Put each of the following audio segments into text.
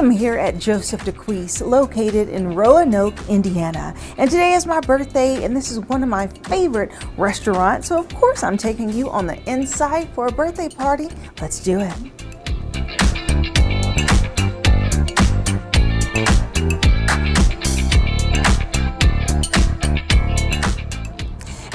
am here at Joseph Decuis, located in Roanoke, Indiana. And today is my birthday, and this is one of my favorite restaurants. So of course I'm taking you on the inside for a birthday party. Let's do it.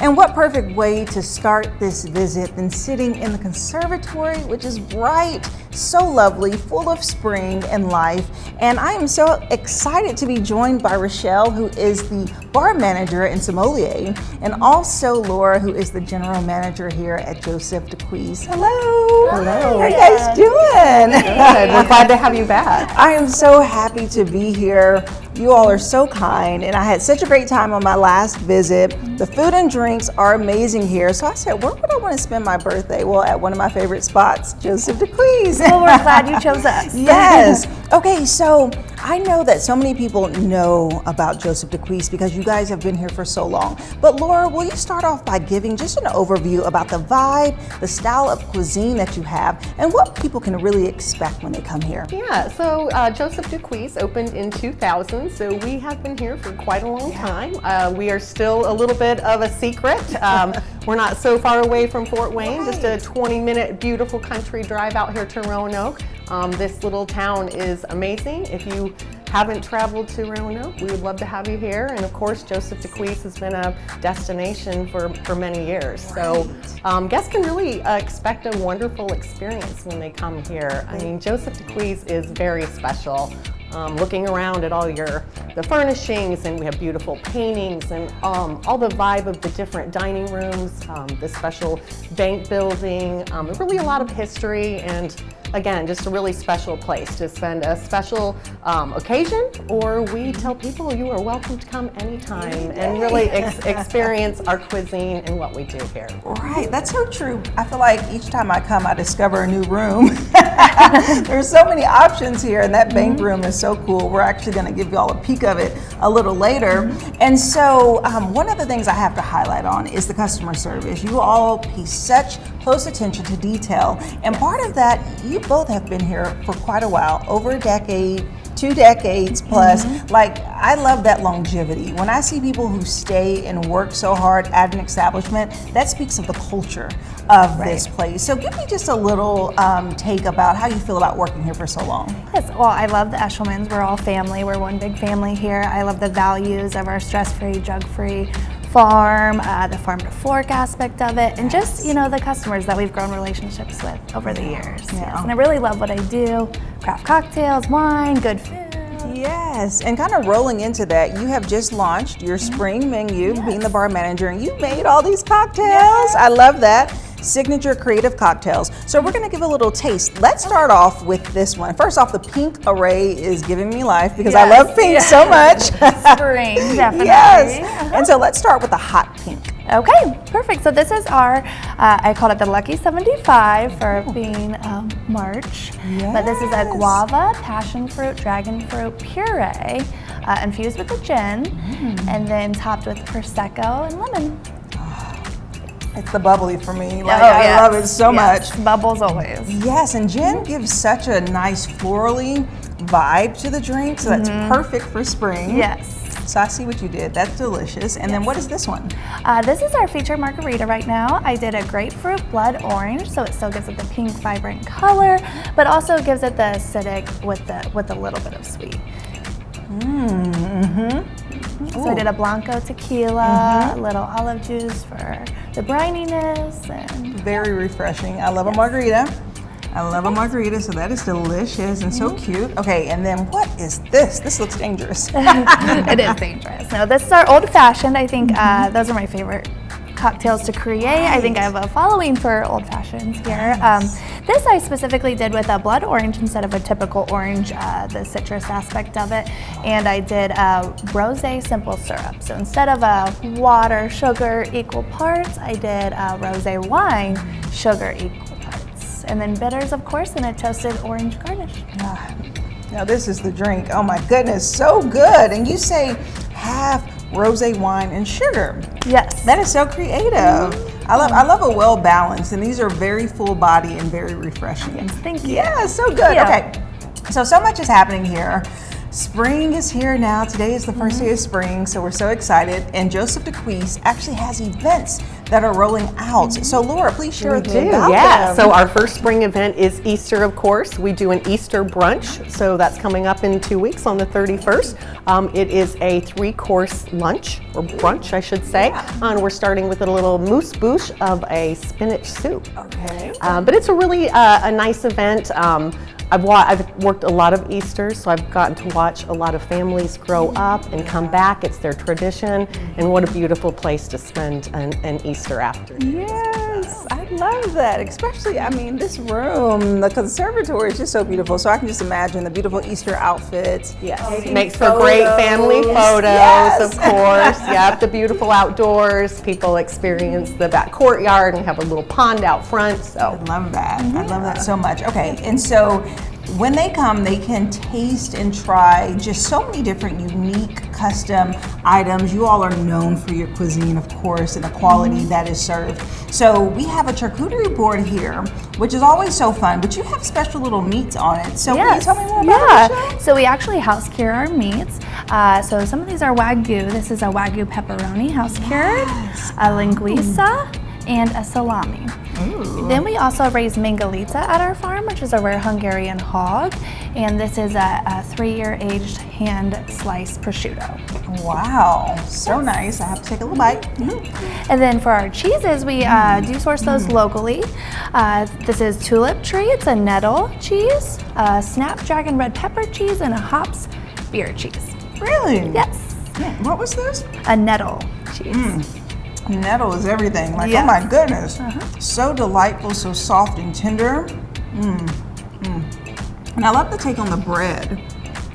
And what perfect way to start this visit than sitting in the conservatory, which is bright, so lovely, full of spring and life. And I am so excited to be joined by Richelle, who is the bar manager and sommelier, and also Laura, who is the general manager here at Joseph Decuis. Hello. Hello. How are you guys doing? Good. We're glad to have you back. I am so happy to be here. You all are so kind, and I had such a great time on my last visit. The food and drinks are amazing here. So I said, where would I want to spend my birthday? Well, at one of my favorite spots, Joseph Decuis. Well, we're glad you chose us. Yes. Okay, so I know that so many people know about Joseph Decuis because you guys have been here for so long. But Laura, will you start off by giving just an overview about the vibe, the style of cuisine that you have, and what people can really expect when they come here? Yeah, so Joseph Decuis opened in 2000, so we have been here for quite a long time. We are still a little bit of a secret. We're not so far away from Fort Wayne, just a 20-minute beautiful country drive out here to Roanoke. This little town is amazing. If you haven't traveled to Roanoke, we would love to have you here. And of course, Joseph Decuis has been a destination for many years. So guests can really expect a wonderful experience when they come here. I mean, Joseph Decuis is very special. Looking around at all the furnishings, and we have beautiful paintings and all the vibe of the different dining rooms, the special bank building, really a lot of history, and again, just a really special place to spend a special occasion, or we tell people you are welcome to come anytime and really experience our cuisine and what we do here. Right, that's so true. I feel like each time I come, I discover a new room. There's so many options here, and that bank room is so cool. We're actually going to give you all a peek of it a little later. And so one of the things I have to highlight on is the customer service. You all pay such close attention to detail, and part of that, you both have been here for quite a while, over a decade, 2 decades plus. Like, I love that longevity. When I see people who stay and work so hard at an establishment, that speaks of the culture of this place. So give me just a little take about how you feel about working here for so long. Yes, well, I love the Eshelmans. We're all family. We're one big family here. I love the values of our stress-free, drug-free farm, the farm to fork aspect of it, and just, you know, the customers that we've grown relationships with over the years. Yes. And I really love what I do. Craft cocktails, wine, good food. Yes, and kind of rolling into that, you have just launched your spring menu, being the bar manager, and you made all these cocktails. I love that. Signature creative cocktails. So we're going to give a little taste. Let's start off with this one. First off, the pink array is giving me life because I love pink so much. Spring, definitely. Yes. And so let's start with the hot pink. Okay, perfect. So this is our, I called it the Lucky 75 for being March. Yes. But this is a guava, passion fruit, dragon fruit puree infused with the gin and then topped with Prosecco and lemon. It's the bubbly for me. Like, I love it so much. Bubbles always. Yes, and gin gives such a nice florally vibe to the drink, so that's perfect for spring. Yes. So I see what you did. That's delicious. And then what is this one? This is our featured margarita right now. I did a grapefruit blood orange, so it still gives it the pink, vibrant color, but also gives it the acidic with a little bit of sweet. So I did a Blanco tequila, a little olive juice for the brininess. And very refreshing. I love a margarita. I love a margarita, so that is delicious and so cute. Okay, and then what is this? This looks dangerous. It is dangerous. No, this is our old fashioned. I think those are my favorite cocktails to create. I think I have a following for old fashions here. This I specifically did with a blood orange instead of a typical orange, the citrus aspect of it. And I did a rosé simple syrup. So instead of a water, sugar equal parts, I did a rosé wine, sugar equal parts. And then bitters, of course, and a toasted orange garnish. Now this is the drink. Oh my goodness, so good. And you say half rosé wine and sugar. Yes. That is so creative. I love a well balanced, and these are very full body and very refreshing. Yes, thank you. Yeah, so good. Okay. So much is happening here. Spring is here now. Today is the first day of spring, so we're so excited. And Joseph Decuis actually has events that are rolling out. So Laura, please share with me about them. So our first spring event is Easter, of course. We do an Easter brunch, so that's coming up in 2 weeks on the 31st. It is a 3-course lunch, or brunch, I should say. And we're starting with a little mousse bouche of a spinach soup. Okay. But it's a really a nice event. I've worked a lot of Easters, so I've gotten to watch a lot of families grow up and come back. It's their tradition, and what a beautiful place to spend an Easter afternoon. Yes, I love that. Especially, I mean, this room, the conservatory is just so beautiful. So I can just imagine the beautiful Easter outfits. Yes, makes for great family photos, of course. Yep, the beautiful outdoors. People experience the back courtyard and have a little pond out front. So I love that. I love that so much. Okay, and so when they come, they can taste and try just so many different unique custom items. You all are known for your cuisine, of course, and the quality that is served. So we have a charcuterie board here, which is always so fun, but you have special little meats on it. So can you tell me more about it, Richelle? So we actually house cure our meats. So some of these are Wagyu. This is a Wagyu pepperoni house cured, a linguiça, and a salami. Ooh. Then we also raise Mingalitza at our farm, which is a rare Hungarian hog, and this is a 3-year aged hand-sliced prosciutto. Wow, so nice. I have to take a little bite. And then for our cheeses, we do source those locally. This is Tulip Tree, it's a nettle cheese, a Snapdragon red pepper cheese, and a hops beer cheese. Really? Yes. What was this? A nettle cheese. Nettle is everything. Like, oh my goodness. So delightful, so soft and tender. And I love the take on the bread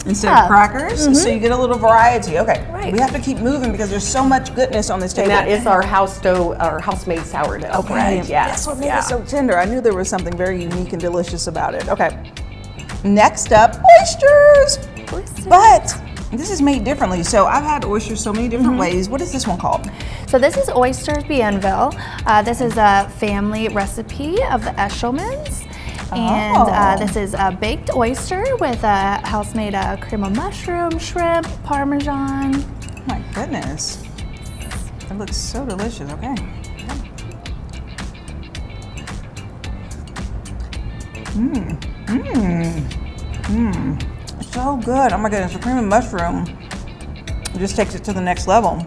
instead of crackers, so you get a little variety. Okay, we have to keep moving because there's so much goodness on this table. and that is our house dough, our house-made sourdough bread. That's what made it so tender. I knew there was something very unique and delicious about it. Okay, next up, oysters. But this is made differently. So I've had oysters so many different ways. What is this one called? So this is Oysters Bienville. This is a family recipe of the Eshelmans. And this is a baked oyster with a house-made cream of mushroom, shrimp, parmesan. Oh my goodness. It looks so delicious. Okay. So good. Oh my goodness, the cream of mushroom just takes it to the next level.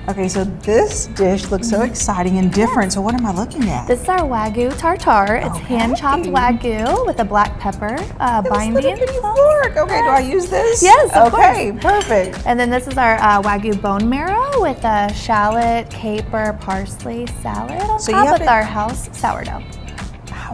Okay, so this dish looks so exciting and different. So what am I looking at? This is our Wagyu tartare. It's hand-chopped Wagyu with a black pepper binding. Little bitty fork. Okay, do I use this? Yes, of Okay, perfect. And then this is our Wagyu bone marrow with a shallot, caper, parsley salad on top with our house sourdough.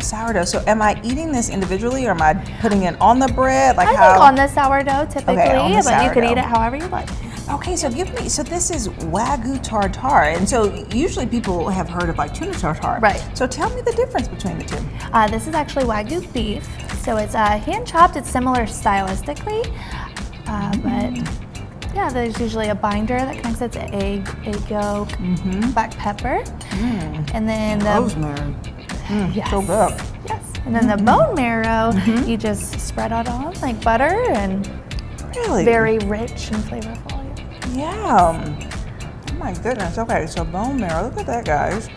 Sourdough. So am I eating this individually or am I putting it on the bread? Like I think on the sourdough typically, but you can eat it however you like. Okay, so so this is Wagyu tartare, and so usually people have heard of like tuna tartare. Right. So tell me the difference between the two. This is actually Wagyu beef, so it's hand chopped. It's similar stylistically, but yeah, there's usually a binder that connects it to egg yolk, black pepper, and then the rosemary. Yes. So good. Yes, and then the bone marrow, you just spread it on like butter and very rich and flavorful. Yeah. Oh my goodness. Okay, so bone marrow. Look at that, guys.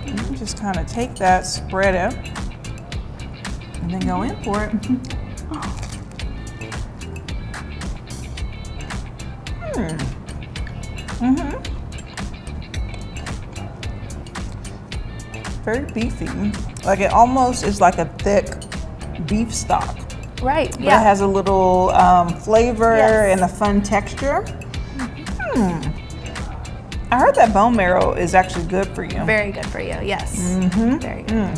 You can just kind of take that, spread it, and then go in for it. Very beefy. Like it almost is like a thick beef stock. Right. But it has a little flavor and a fun texture. I heard that bone marrow is actually good for you. Very good for you, yes. Very good.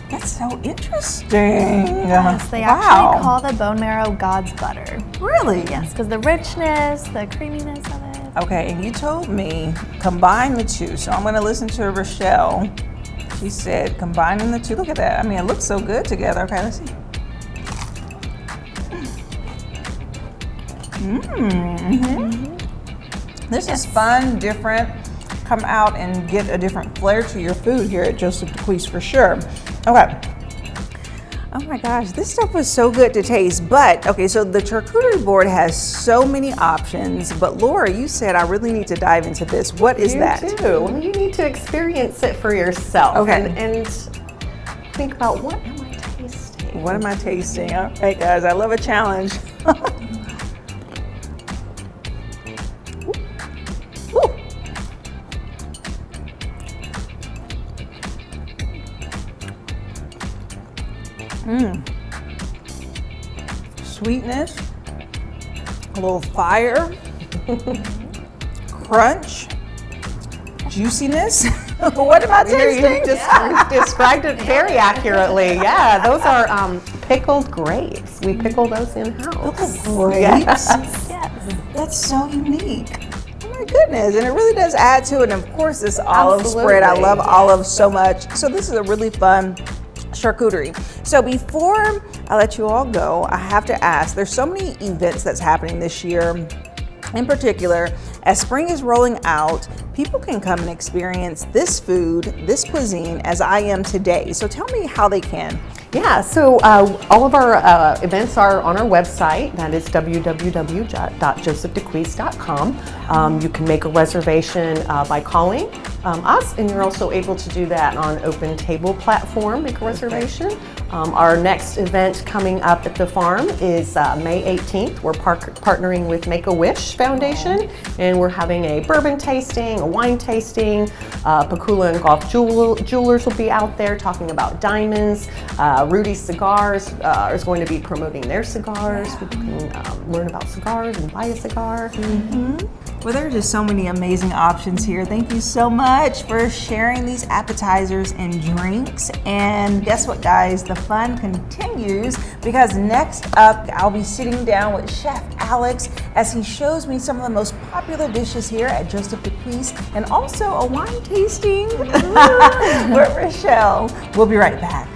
That's so interesting. Yes, they actually call the bone marrow God's butter. Really? Yes, because the richness, the creaminess of it. Okay, and you told me combine the two, so I'm going to listen to Richelle. She said combining the two. Look at that. I mean, it looks so good together. Okay, let's see. This is fun, different. Come out and get a different flair to your food here at Joseph Decuis for sure. Oh my gosh, this stuff was so good to taste. But, okay, so the charcuterie board has so many options. But Laura, you said I really need to dive into this. What is that? You do. Well, you need to experience it for yourself. Okay. And think about, what am I tasting? What am I tasting? All right, guys, I love a challenge. Sweetness, a little fire, crunch, juiciness. What am I tasting? You just described it very accurately. Yeah, those are pickled grapes. We pickle those in-house. Grapes? Yes. That's so unique. Oh my goodness, and it really does add to it. And of course, this olive spread. I love olives so much. So this is a really fun charcuterie. So before I let you all go, I have to ask, there's so many events that's happening this year. In particular, as spring is rolling out, people can come and experience this food, this cuisine, as I am today. So tell me how they can. Yeah, so all of our events are on our website. That is www.josephdecuis.com. You can make a reservation by calling us, and you're also able to do that on Open Table platform, make a reservation. Our next event coming up at the farm is May 18th. We're partnering with Make-A-Wish Foundation, and we're having a bourbon tasting, a wine tasting. Pakula and Golf Jewelers will be out there talking about diamonds. Rudy's Cigars is going to be promoting their cigars. People can learn about cigars and buy a cigar. Well, there are just so many amazing options here. Thank you so much for sharing these appetizers and drinks. And guess what, guys? The fun continues, because next up, I'll be sitting down with Chef Alex as he shows me some of the most popular dishes here at Joseph Decuis, and also a wine tasting with Richelle. We'll be right back.